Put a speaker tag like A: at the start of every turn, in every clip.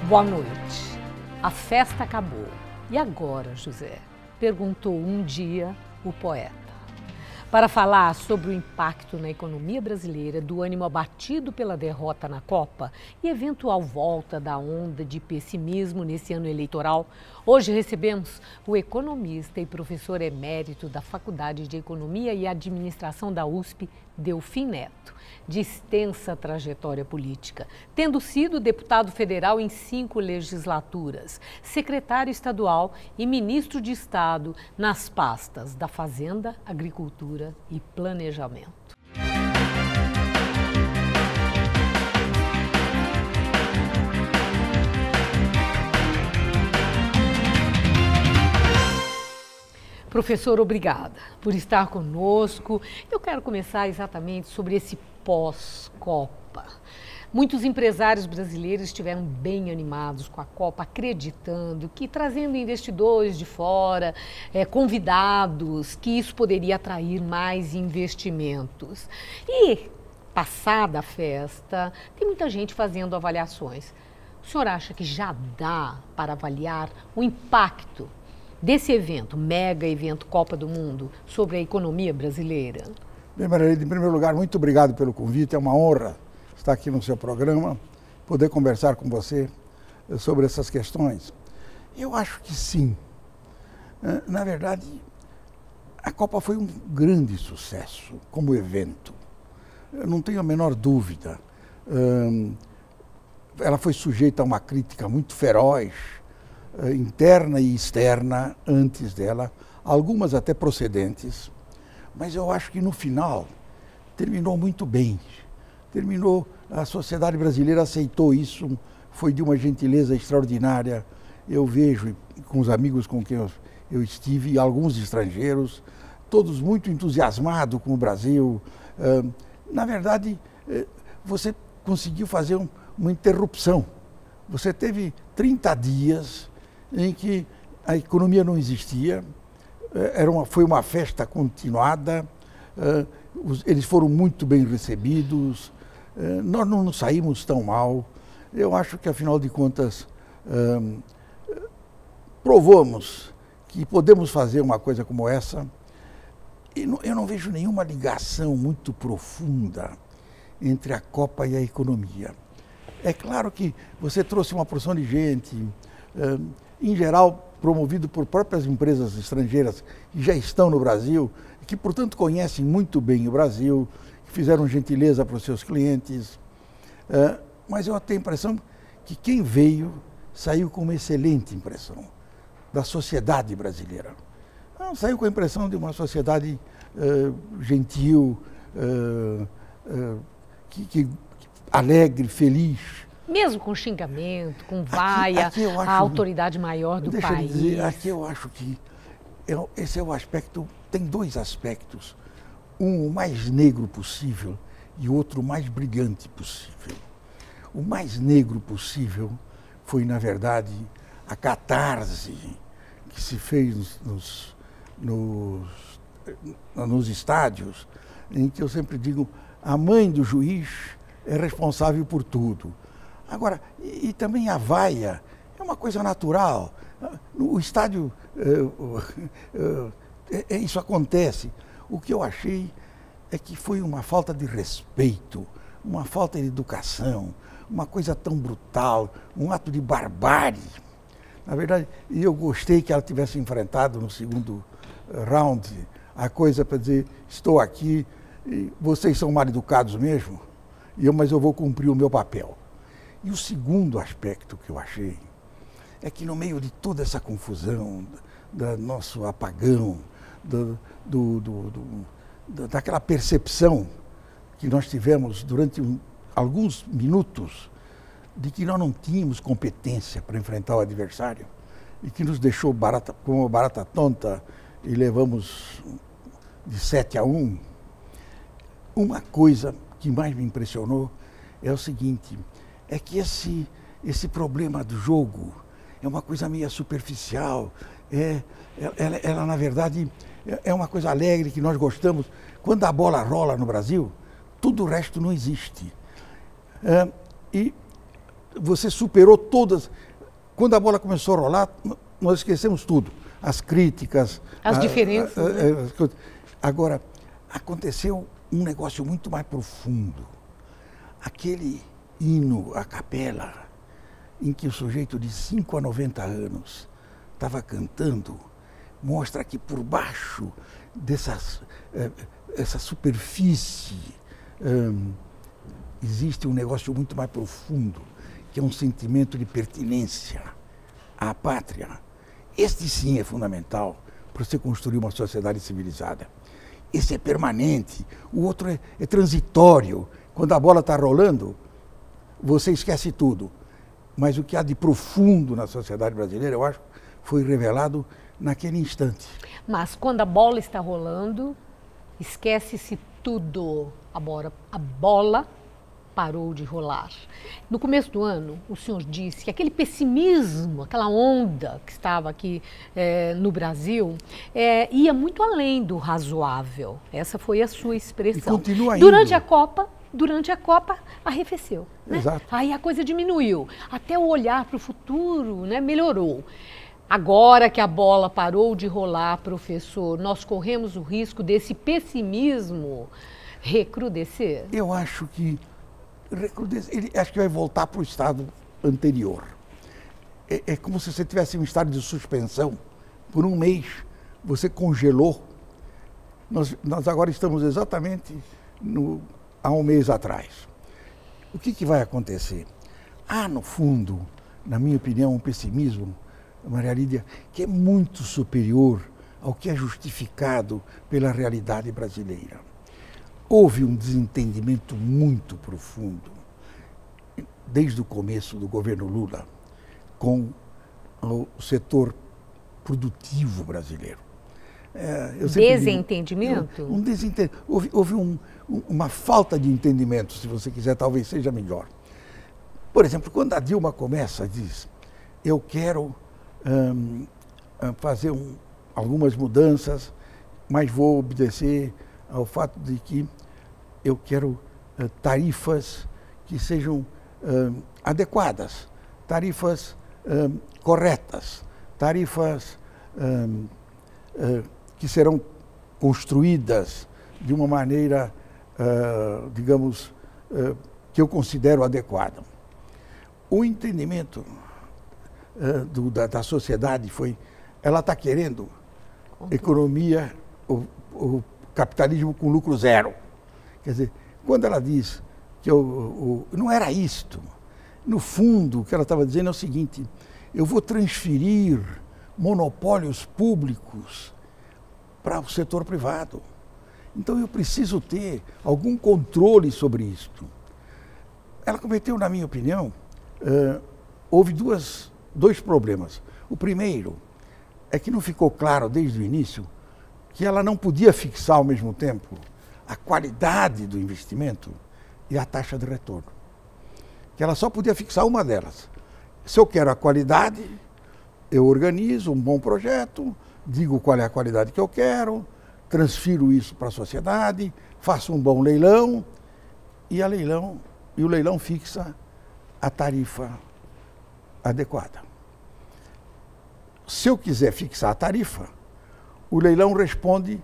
A: Boa noite. A festa acabou. E agora, José? Perguntou um dia o poeta. Para falar sobre o impacto na economia brasileira do ânimo abatido pela derrota na Copa e eventual volta da onda de pessimismo nesse ano eleitoral, hoje recebemos o economista e professor emérito da Faculdade de Economia e Administração da USP, Delfim Neto, de extensa trajetória política, tendo sido deputado federal em 5 legislaturas, secretário estadual e ministro de Estado nas pastas da Fazenda, Agricultura e Planejamento. Professor, obrigada por estar conosco. Eu quero começar exatamente sobre esse pós-Copa. Muitos empresários brasileiros estiveram bem animados com a Copa, acreditando que trazendo investidores de fora, convidados, que isso poderia atrair mais investimentos. E, passada a festa, tem muita gente fazendo avaliações. O senhor acha que já dá para avaliar o impacto desse evento, mega evento Copa do Mundo, sobre a economia brasileira?
B: Bem, Margarida, em primeiro lugar, muito obrigado pelo convite. É uma honra estar aqui no seu programa, poder conversar com você sobre essas questões. Eu acho que sim. Na verdade, a Copa foi um grande sucesso como evento. Eu não tenho a menor dúvida. Ela foi sujeita a uma crítica muito feroz, interna e externa, antes dela, algumas até procedentes, mas eu acho que no final terminou muito bem. Terminou, a sociedade brasileira aceitou isso, foi de uma gentileza extraordinária. Eu vejo, com os amigos com quem eu estive, e alguns estrangeiros, todos muito entusiasmados com o Brasil. Na verdade, você conseguiu fazer uma interrupção. Você teve 30 dias em que a economia não existia, foi uma festa continuada, eles foram muito bem recebidos, nós não nos saímos tão mal. Eu acho que, afinal de contas, provamos que podemos fazer uma coisa como essa. E eu não vejo nenhuma ligação muito profunda entre a Copa e a economia. É claro que você trouxe uma porção de gente, em geral promovido por próprias empresas estrangeiras que já estão no Brasil, que portanto conhecem muito bem o Brasil, que fizeram gentileza para os seus clientes. Mas eu tenho a impressão que quem veio saiu com uma excelente impressão da sociedade brasileira. Saiu com a impressão de uma sociedade gentil, alegre, feliz. Mesmo com xingamento, com vaia, aqui a autoridade maior do país. Deixa eu dizer, aqui eu acho que esse é o aspecto, tem 2 aspectos. Um, o mais negro possível, e outro, o mais brilhante possível. O mais negro possível foi, na verdade, a catarse que se fez nos estádios, em que eu sempre digo, a mãe do juiz é responsável por tudo. Agora, e também a vaia é uma coisa natural. No estádio, isso acontece. O que eu achei é que foi uma falta de respeito, uma falta de educação, uma coisa tão brutal, um ato de barbárie. Na verdade, eu gostei que ela tivesse enfrentado no segundo round a coisa para dizer, estou aqui, e vocês são mal educados mesmo, mas eu vou cumprir o meu papel. E o segundo aspecto que eu achei é que no meio de toda essa confusão, do nosso apagão, daquela percepção que nós tivemos durante alguns minutos de que nós não tínhamos competência para enfrentar o adversário e que nos deixou como uma barata tonta e levamos de 7-1, uma coisa que mais me impressionou é o seguinte, é que esse problema do jogo é uma coisa meio superficial, ela na verdade é uma coisa alegre que nós gostamos. Quando a bola rola no Brasil, tudo o resto não existe. E você superou todas. Quando a bola começou a rolar, nós esquecemos tudo. As críticas.
A: As diferenças. Né?
B: Agora, aconteceu um negócio muito mais profundo. Aquele hino, a capela, em que o sujeito de 5 a 90 anos estava cantando, mostra que por baixo essa superfície existe um negócio muito mais profundo, que é um sentimento de pertinência à pátria. Este sim é fundamental para você construir uma sociedade civilizada. Esse é permanente, o outro é transitório. Quando a bola está rolando, você esquece tudo. Mas o que há de profundo na sociedade brasileira, eu acho, foi revelado naquele instante.
A: Mas quando a bola está rolando, esquece-se tudo. A bola parou de rolar. No começo do ano, o senhor disse que aquele pessimismo, aquela onda que estava aqui no Brasil, ia muito além do razoável. Essa foi a sua expressão.
B: E continua indo.
A: Durante a Copa, arrefeceu. Né?
B: Exato.
A: Aí a coisa diminuiu. Até o olhar para o futuro, né, melhorou. Agora que a bola parou de rolar, professor, nós corremos o risco desse pessimismo recrudescer?
B: Eu acho que acho que vai voltar para o estado anterior. É como se você tivesse um estado de suspensão. Por um mês, você congelou. Nós agora estamos exatamente há um mês atrás. O que vai acontecer? Há, no fundo, na minha opinião, um pessimismo, Maria Lídia, que é muito superior ao que é justificado pela realidade brasileira. Houve um desentendimento muito profundo, desde o começo do governo Lula, com o setor produtivo brasileiro.
A: Desentendimento?
B: Houve uma falta de entendimento, se você quiser, talvez seja melhor. Por exemplo, quando a Dilma começa, diz, eu quero fazer algumas mudanças, mas vou obedecer ao fato de que eu quero tarifas que sejam adequadas, tarifas corretas, tarifas que serão construídas de uma maneira, digamos, que eu considero adequada. O entendimento da sociedade foi, ela está querendo economia, o capitalismo com lucro zero. Quer dizer, quando ela diz que não era isto, no fundo o que ela estava dizendo é o seguinte, eu vou transferir monopólios públicos para o setor privado. Então eu preciso ter algum controle sobre isto. Ela cometeu, na minha opinião, houve dois problemas. O primeiro é que não ficou claro desde o início que ela não podia fixar ao mesmo tempo a qualidade do investimento e a taxa de retorno. Que ela só podia fixar uma delas. Se eu quero a qualidade, eu organizo um bom projeto, digo qual é a qualidade que eu quero, transfiro isso para a sociedade, faço um bom leilão e o leilão fixa a tarifa adequada. Se eu quiser fixar a tarifa, o leilão responde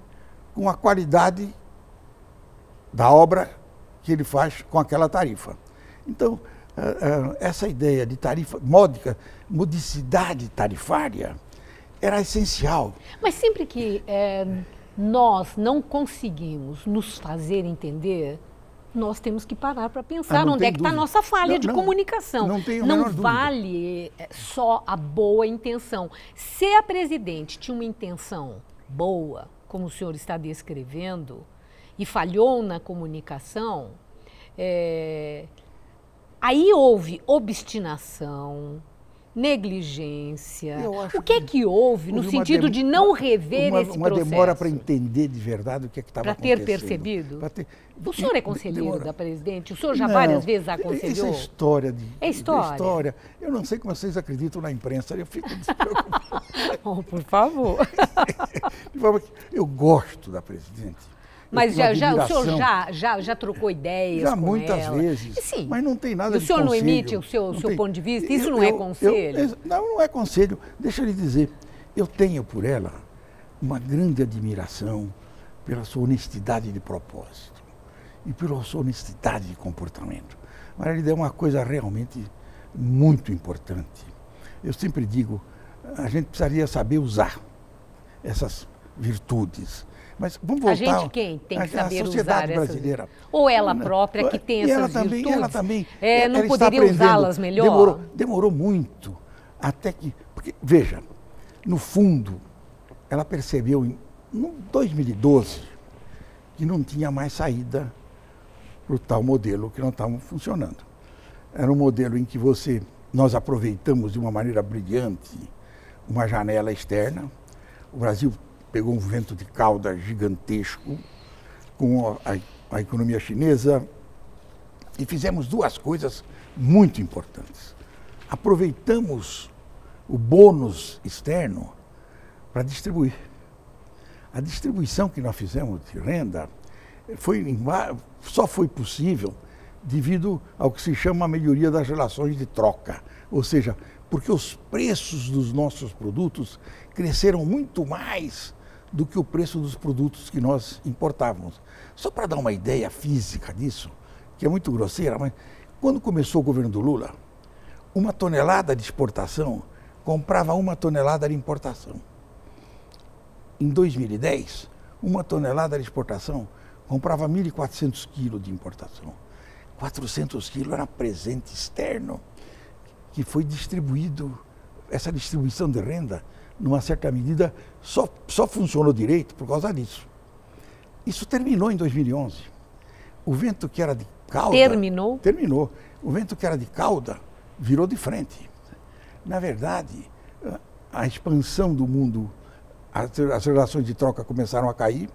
B: com a qualidade da obra que ele faz com aquela tarifa. Então, essa ideia de tarifa módica, modicidade tarifária, era essencial.
A: Mas sempre que nós não conseguimos nos fazer entender, nós temos que parar para pensar onde é que está a nossa falha de comunicação. Não vale só a boa intenção. Se a presidente tinha uma intenção boa, como o senhor está descrevendo, e falhou na comunicação, aí houve obstinação, negligência. O que é que houve no sentido de não rever esse processo?
B: Uma demora para entender de verdade o que é que estava acontecendo.
A: Para ter percebido? O senhor é conselheiro da presidente? O senhor já várias vezes aconselhou?
B: Isso é história.
A: É história?
B: Eu não sei como vocês acreditam na imprensa, eu fico despreocupado.
A: Oh, por favor.
B: Eu gosto da presidente.
A: Mas o senhor já trocou ideias
B: já
A: com
B: muitas
A: ela?
B: vezes.
A: Sim.
B: Mas não tem nada de
A: conselho. O senhor não emite o seu ponto de vista? Isso não é conselho?
B: Não é conselho. Deixa eu lhe dizer, eu tenho por ela uma grande admiração pela sua honestidade de propósito e pela sua honestidade de comportamento. Maria Lídia é uma coisa realmente muito importante. Eu sempre digo, a gente precisaria saber usar essas virtudes. Mas vamos voltar.
A: A gente quem tem que saber
B: a sociedade
A: usar
B: brasileira.
A: Ou ela própria que tem essas virtudes?
B: Ela também.
A: Não poderia usá-las melhor?
B: Demorou muito até que... Porque, veja, no fundo, ela percebeu em 2012 que não tinha mais saída para o tal modelo que não estava funcionando. Era um modelo em que nós aproveitamos de uma maneira brilhante uma janela externa. O Brasil pegou um vento de cauda gigantesco com a economia chinesa e fizemos duas coisas muito importantes. Aproveitamos o bônus externo para distribuir. A distribuição que nós fizemos de renda só foi possível devido ao que se chama a melhoria das relações de troca. Ou seja, porque os preços dos nossos produtos cresceram muito mais do que o preço dos produtos que nós importávamos. Só para dar uma ideia física disso, que é muito grosseira, mas quando começou o governo do Lula, 1 tonelada de exportação comprava 1 tonelada de importação. Em 2010, 1 tonelada de exportação comprava 1.400 quilos de importação. 400 quilos era presente externo que foi distribuído. Essa distribuição de renda, numa certa medida, só funcionou direito por causa disso. Isso terminou em 2011. O vento que era de cauda...
A: Terminou?
B: Terminou. O vento que era de cauda virou de frente. Na verdade, a expansão do mundo, as relações de troca começaram a cair.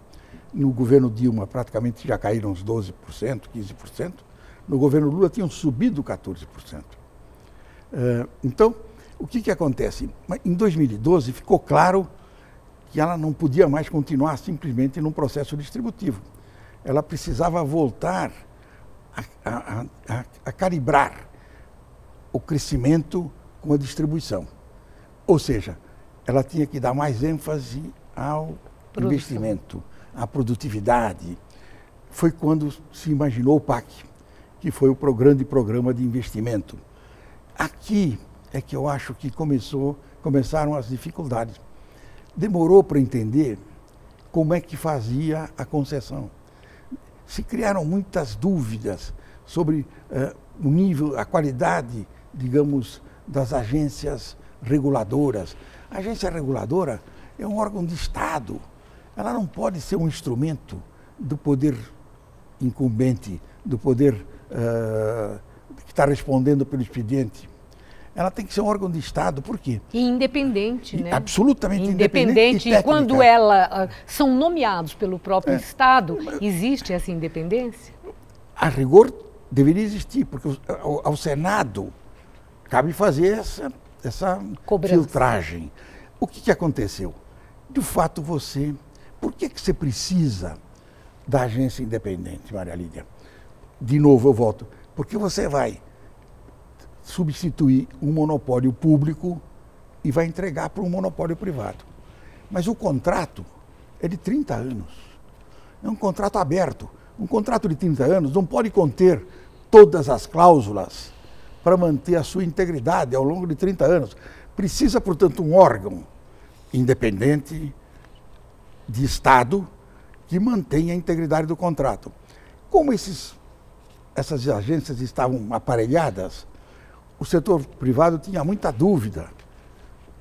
B: No governo Dilma, praticamente já caíram uns 12%, 15%. No governo Lula, tinham subido 14%. Então, o que acontece? Em 2012, ficou claro que ela não podia mais continuar simplesmente num processo distributivo. Ela precisava voltar a calibrar o crescimento com a distribuição. Ou seja, ela tinha que dar mais ênfase ao investimento, à produtividade. Foi quando se imaginou o PAC, que foi o grande programa de investimento. Aqui é que eu acho que começaram as dificuldades. Demorou para entender como é que fazia a concessão. Se criaram muitas dúvidas sobre o nível, a qualidade, digamos, das agências reguladoras. A agência reguladora é um órgão de Estado. Ela não pode ser um instrumento do poder incumbente, do poder que está respondendo pelo expediente. Ela tem que ser um órgão de Estado, por quê?
A: E independente, né?
B: Absolutamente independente.
A: E quando são nomeados pelo próprio Estado, existe essa independência?
B: A rigor deveria existir, porque ao Senado cabe fazer essa filtragem. O que aconteceu? De fato, por que você precisa da agência independente, Maria Lídia? De novo eu volto, porque você vai substituir um monopólio público e vai entregar para um monopólio privado. Mas o contrato é de 30 anos. É um contrato aberto. Um contrato de 30 anos não pode conter todas as cláusulas para manter a sua integridade ao longo de 30 anos. Precisa, portanto, um órgão independente de Estado que mantenha a integridade do contrato. Como essas agências estavam aparelhadas, o setor privado tinha muita dúvida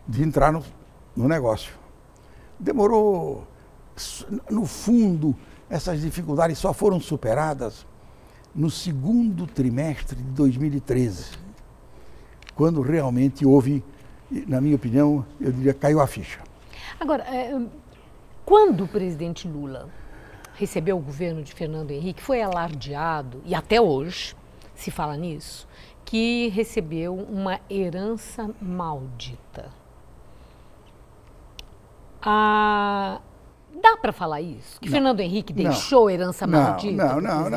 B: de entrar no negócio. Demorou. No fundo, essas dificuldades só foram superadas no segundo trimestre de 2013, quando realmente houve, na minha opinião, eu diria, caiu a ficha.
A: Agora, quando o presidente Lula recebeu o governo de Fernando Henrique, foi alardeado, e até hoje se fala nisso, que recebeu uma herança maldita. Dá para falar isso? Que Fernando Henrique deixou herança maldita?
B: Não.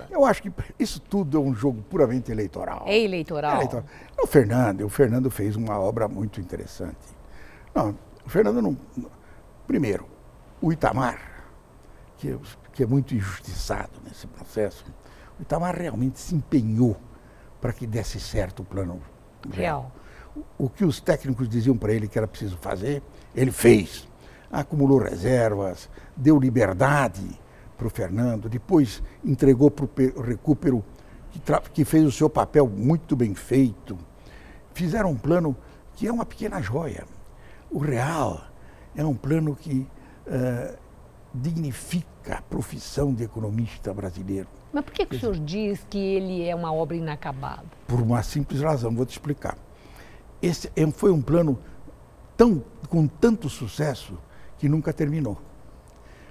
B: Eu acho que isso tudo é um jogo puramente eleitoral.
A: É eleitoral?
B: O Fernando fez uma obra muito interessante. Não, o Fernando não... Primeiro, o Itamar, que é muito injustiçado nesse processo, o Itamar realmente se empenhou para que desse certo o plano real. O que os técnicos diziam para ele que era preciso fazer, ele fez. Acumulou reservas, deu liberdade para o Fernando, depois entregou para o Recupero, que fez o seu papel muito bem feito. Fizeram um plano que é uma pequena joia. O Real é um plano que dignifica a profissão de economista brasileiro.
A: Mas por que o senhor diz que ele é uma obra inacabada?
B: Por uma simples razão, vou te explicar. Esse foi um plano com tanto sucesso que nunca terminou.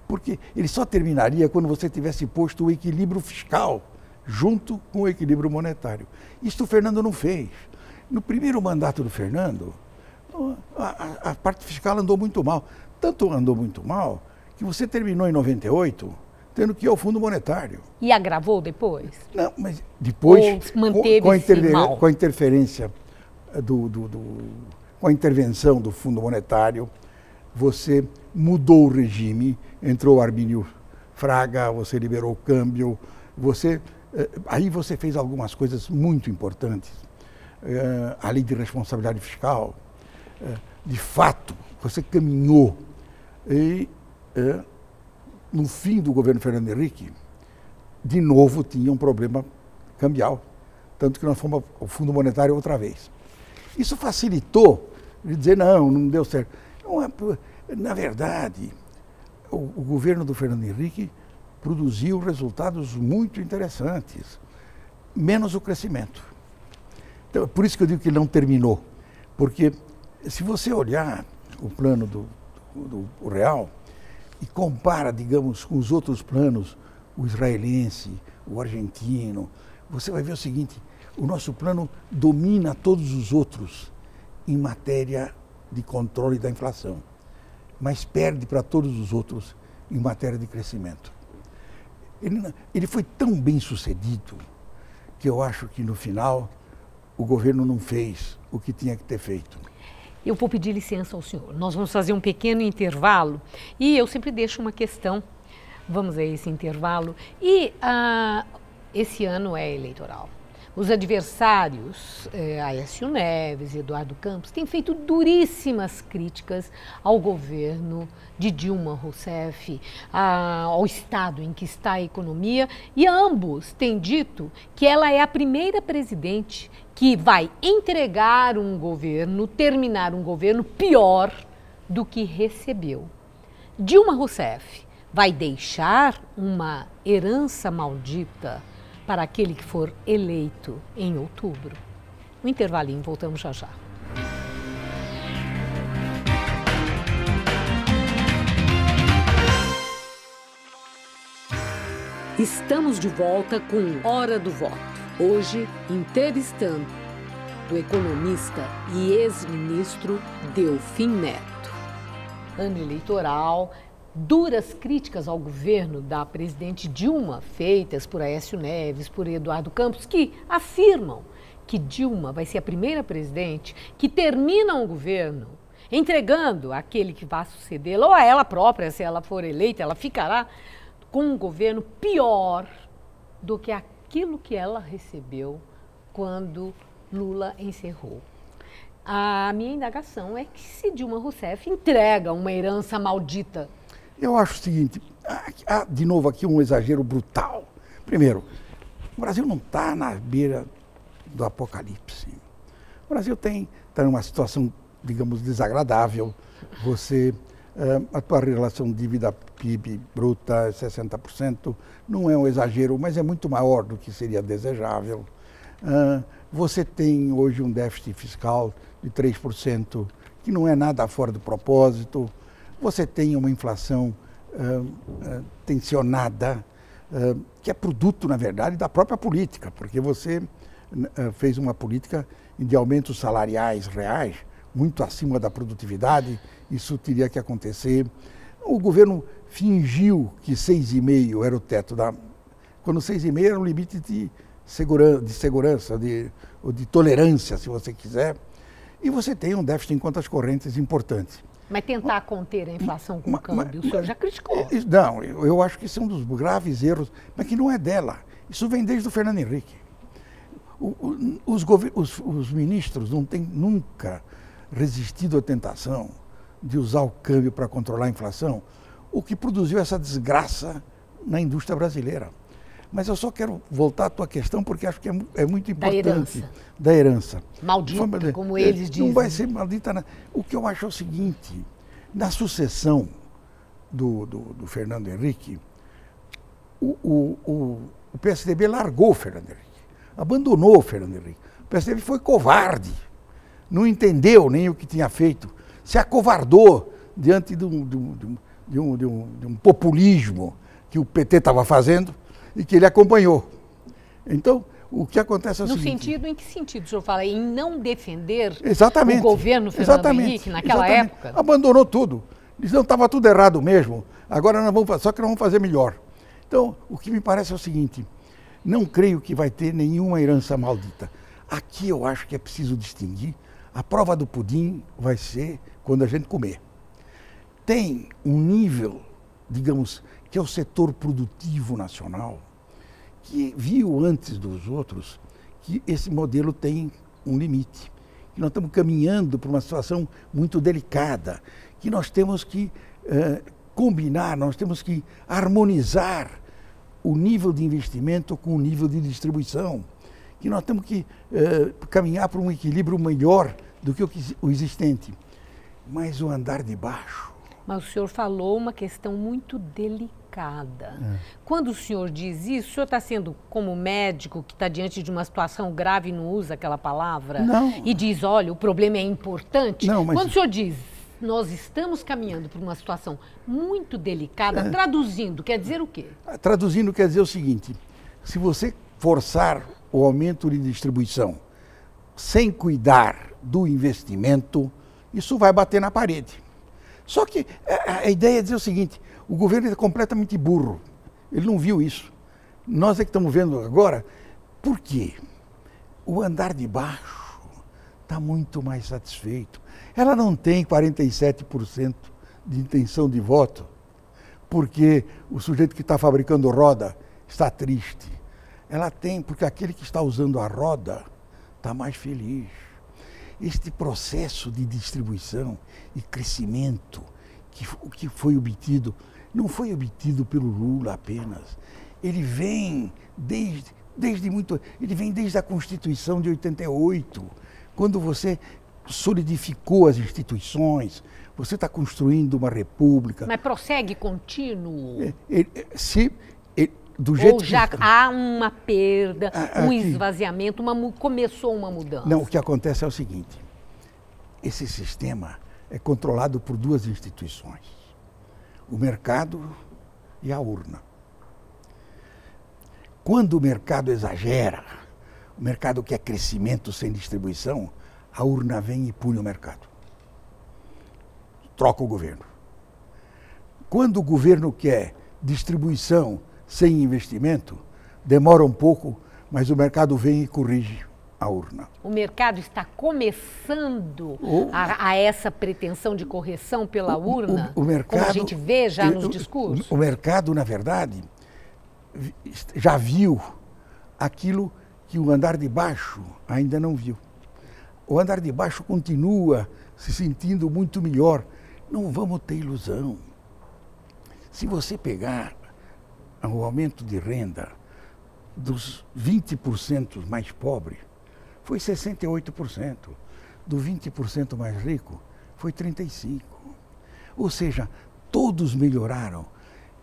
B: Porque ele só terminaria quando você tivesse posto o equilíbrio fiscal junto com o equilíbrio monetário. Isso o Fernando não fez. No primeiro mandato do Fernando, a parte fiscal andou muito mal. Tanto andou muito mal que você terminou em 98 tendo que ir ao Fundo Monetário.
A: E agravou depois?
B: Não, mas depois, com a interferência com a intervenção do Fundo Monetário, você mudou o regime, entrou o Armínio Fraga, você liberou o câmbio, aí você fez algumas coisas muito importantes. A lei de responsabilidade fiscal, de fato, você caminhou. E no fim do governo Fernando Henrique, de novo tinha um problema cambial, tanto que nós fomos ao Fundo Monetário outra vez. Isso facilitou de dizer, não deu certo. Na verdade, o governo do Fernando Henrique produziu resultados muito interessantes, menos o crescimento. Então, por isso que eu digo que ele não terminou, porque se você olhar o plano do Real e compara, digamos, com os outros planos, o israelense, o argentino, você vai ver o seguinte: o nosso plano domina todos os outros em matéria de controle da inflação, mas perde para todos os outros em matéria de crescimento. Ele foi tão bem sucedido que eu acho que no final o governo não fez o que tinha que ter feito.
A: Eu vou pedir licença ao senhor. Nós vamos fazer um pequeno intervalo e eu sempre deixo uma questão. Vamos a esse intervalo. E esse ano é eleitoral. Os adversários, Aécio Neves e Eduardo Campos, têm feito duríssimas críticas ao governo de Dilma Rousseff, ao estado em que está a economia, e ambos têm dito que ela é a primeira presidente que vai entregar um governo, terminar um governo pior do que recebeu. Dilma Rousseff vai deixar uma herança maldita para aquele que for eleito em outubro. Um intervalinho, voltamos já já. Estamos de volta com Hora do Voto. Hoje, entrevistando o economista e ex-ministro Delfim Neto. Ano eleitoral, duras críticas ao governo da presidente Dilma, feitas por Aécio Neves, por Eduardo Campos, que afirmam que Dilma vai ser a primeira presidente que termina um governo entregando aquele que vai sucedê-la, ou a ela própria, se ela for eleita, ela ficará com um governo pior do que aquilo que ela recebeu quando Lula encerrou. A minha indagação é que se Dilma Rousseff entrega uma herança maldita.
B: Eu acho o seguinte, há de novo aqui um exagero brutal. Primeiro, o Brasil não está na beira do apocalipse. O Brasil está numa situação, digamos, desagradável. A tua relação dívida-PIB bruta é 60%, não é um exagero, mas é muito maior do que seria desejável. Você tem hoje um déficit fiscal de 3%, que não é nada fora do propósito. Você tem uma inflação tensionada, que é produto, na verdade, da própria política, porque você fez uma política de aumentos salariais reais muito acima da produtividade, isso teria que acontecer. O governo fingiu que 6,5 era o teto quando 6,5 era o limite de segurança, ou de tolerância, se você quiser. E você tem um déficit em contas correntes importante.
A: Mas tentar conter a inflação com o câmbio, o senhor já criticou.
B: Não, eu acho que isso é um dos graves erros, mas que não é dela. Isso vem desde o Fernando Henrique. Os ministros não têm nunca resistido à tentação de usar o câmbio para controlar a inflação, o que produziu essa desgraça na indústria brasileira. Mas eu só quero voltar à tua questão, porque acho que é muito importante. Da herança.
A: Maldita, como eles dizem.
B: Não vai ser maldita, não. O que eu acho é o seguinte, na sucessão do Fernando Henrique, o PSDB largou o Fernando Henrique, abandonou o Fernando Henrique. O PSDB foi covarde, não entendeu nem o que tinha feito, se acovardou diante de um populismo que o PT estava fazendo e que ele acompanhou. Então, o que acontece é o seguinte...
A: Em que sentido o senhor fala? Em não defender
B: exatamente,
A: o governo Fernando Henrique naquela época?
B: Abandonou tudo. Dizendo que estava tudo errado mesmo, agora nós vamos fazer, só que nós vamos fazer melhor. Então, o que me parece é o seguinte, não creio que vai ter nenhuma herança maldita. Aqui eu acho que é preciso distinguir, a prova do pudim vai ser quando a gente comer. Tem um nível, digamos, que é o setor produtivo nacional, que viu antes dos outros que esse modelo tem um limite, que nós estamos caminhando para uma situação muito delicada, que nós temos que combinar, nós temos que harmonizar o nível de investimento com o nível de distribuição, que nós temos que caminhar para um equilíbrio melhor do que o existente. Mas o andar de baixo...
A: Mas o senhor falou uma questão muito delicada. Quando o senhor diz isso, o senhor está sendo como médico que está diante de uma situação grave e não usa aquela palavra?
B: Não.
A: E diz, olha, o problema é importante?
B: Não, mas...
A: Quando o senhor diz, nós estamos caminhando por uma situação muito delicada, traduzindo, quer dizer o quê?
B: Traduzindo quer dizer o seguinte, se você forçar o aumento de distribuição sem cuidar do investimento, isso vai bater na parede. Só que a ideia é dizer o seguinte, o governo é completamente burro, ele não viu isso. Nós é que estamos vendo agora, por quê? O andar de baixo está muito mais satisfeito. Ela não tem 47% de intenção de voto, porque o sujeito que está fabricando roda está triste. Ela tem, porque aquele que está usando a roda está mais feliz. Este processo de distribuição e crescimento que foi obtido, não foi obtido pelo Lula apenas. Ele vem ele vem desde a Constituição de 88, quando você solidificou as instituições, você está construindo uma república.
A: Mas prossegue contínuo?
B: Do jeito
A: ou já há uma perda, um esvaziamento, começou uma mudança?
B: Não, o que acontece é o seguinte, esse sistema é controlado por duas instituições, o mercado e a urna. Quando o mercado exagera, o mercado quer crescimento sem distribuição, a urna vem e pune o mercado. Troca o governo. Quando o governo quer distribuição sem investimento, demora um pouco, mas o mercado vem e corrige a urna.
A: O mercado está começando a essa pretensão de correção pela urna,
B: o mercado,
A: como a gente vê já nos discursos?
B: O mercado, na verdade, já viu aquilo que o andar de baixo ainda não viu. O andar de baixo continua se sentindo muito melhor. Não vamos ter ilusão. Se você pegar o aumento de renda dos 20% mais pobres, foi 68%. Do 20% mais rico, foi 35%. Ou seja, todos melhoraram,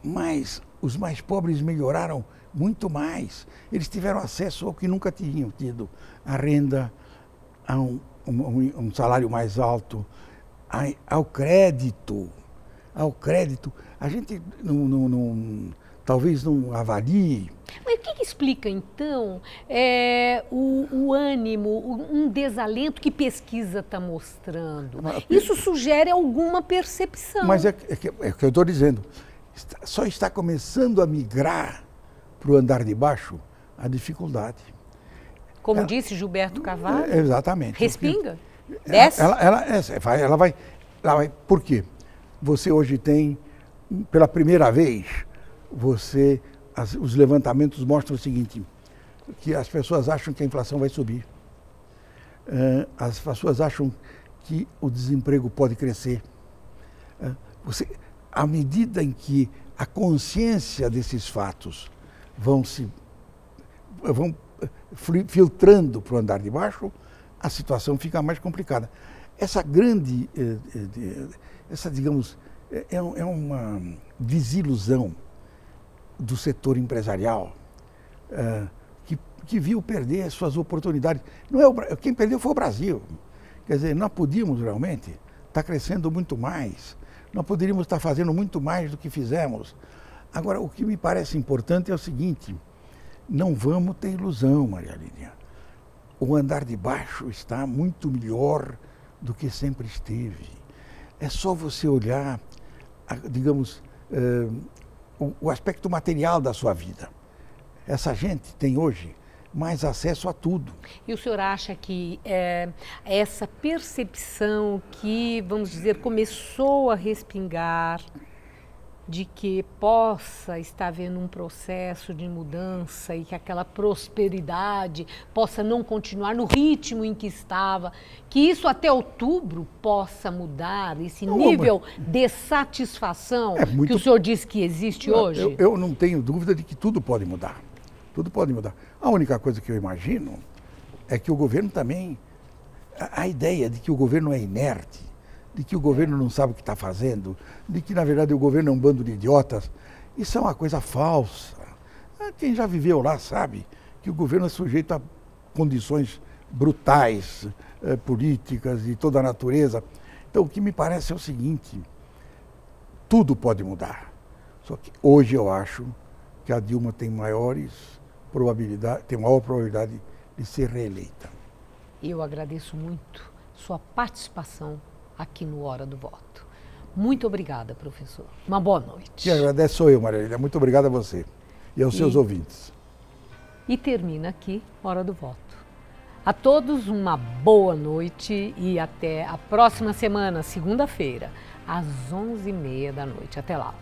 B: mas os mais pobres melhoraram muito mais. Eles tiveram acesso ao que nunca tinham tido, a renda, a um salário mais alto, ao crédito. A gente talvez não avalie
A: Mas o que explica, então, o ânimo, um desalento que pesquisa está mostrando? Isso sugere alguma percepção.
B: Mas é que eu estou dizendo, só está começando a migrar para o andar de baixo a dificuldade.
A: Como disse Gilberto Carvalho?
B: Exatamente.
A: Respinga? Desce?
B: Ela vai. Por quê? Você hoje tem, pela primeira vez, os levantamentos mostram o seguinte, que as pessoas acham que a inflação vai subir. As pessoas acham que o desemprego pode crescer. À medida em que a consciência desses fatos vão filtrando para o andar de baixo, a situação fica mais complicada. Essa grande, digamos, é uma desilusão do setor empresarial que viu perder suas oportunidades. Quem perdeu foi o Brasil. Quer dizer, nós podíamos realmente estar crescendo muito mais, nós poderíamos estar fazendo muito mais do que fizemos. Agora, o que me parece importante é o seguinte, não vamos ter ilusão, Maria Lídia. O andar de baixo está muito melhor do que sempre esteve. É só você olhar, digamos, o aspecto material da sua vida. Essa gente tem hoje mais acesso a tudo.
A: E o senhor acha que essa percepção que, vamos dizer, começou a respingar de que possa estar havendo um processo de mudança e que aquela prosperidade possa não continuar no ritmo em que estava, que isso até outubro possa mudar, esse nível de satisfação que o senhor diz que existe hoje?
B: Eu não tenho dúvida de que tudo pode mudar. Tudo pode mudar. A única coisa que eu imagino é que o governo também, a ideia de que o governo é inerte, de que o governo não sabe o que está fazendo, de que, na verdade, o governo é um bando de idiotas, isso é uma coisa falsa. Quem já viveu lá sabe que o governo é sujeito a condições brutais, políticas e toda a natureza. Então, o que me parece é o seguinte, tudo pode mudar. Só que hoje eu acho que a Dilma tem maior probabilidade de ser reeleita.
A: Eu agradeço muito sua participação aqui no Hora do Voto. Muito obrigada, professor. Uma boa noite.
B: Quem agradece sou eu, Maria Lídia. Muito obrigado a você e aos seus ouvintes.
A: E termina aqui Hora do Voto. A todos uma boa noite e até a próxima semana, segunda-feira, às 11h30 da noite. Até lá.